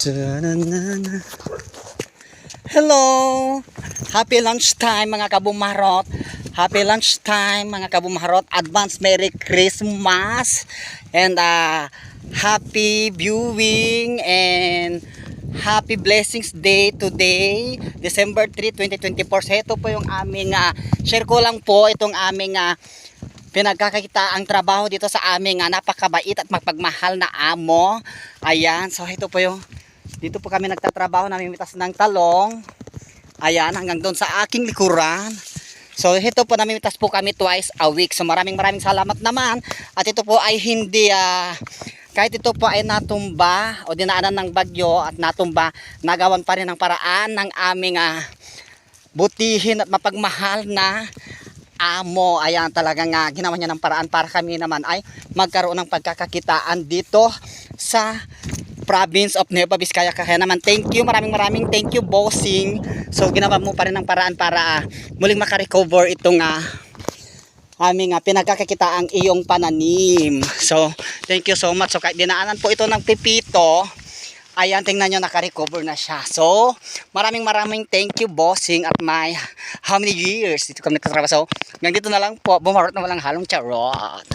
Da-na-na-na. Hello! Happy lunchtime mga kabumarot. Happy lunchtime mga kabumarot. Advance Merry Christmas. And happy viewing and happy blessings day today. December 3, 2024. So ito po yung aming share ko lang po itong aming pinagkakita ang trabaho dito sa aming napakabait at magpagmahal na amo. Ayan, so ito po yung dito po kami nagtatrabaho, namimitas ng talong. Ayan, hanggang doon sa aking likuran. So ito po, namimitas po kami twice a week. So maraming salamat naman. At ito po ay hindi kahit ito po ay natumba o dinaanan ng bagyo at natumba, nagawan pa rin ng paraan ng aming butihin at mapagmahal na amo. Ayan, talagang ginawa niya ng paraan para kami naman ay magkaroon ng pagkakakitaan dito sa province of Nueva Vizcaya. Kaya naman thank you, maraming thank you bossing. So ginawa mo pa rin ng paraan para muling makarecover itong aming pinagkakita ang iyong pananim. So thank you so much. So kahit dinaanan po ito ng pipito, ayan, tingnan nyo, nakarecover na siya. So maraming thank you bossing at my how many years dito kami nagtatrabaho. So hanggang dito na lang po, bumarot na walang halong charot.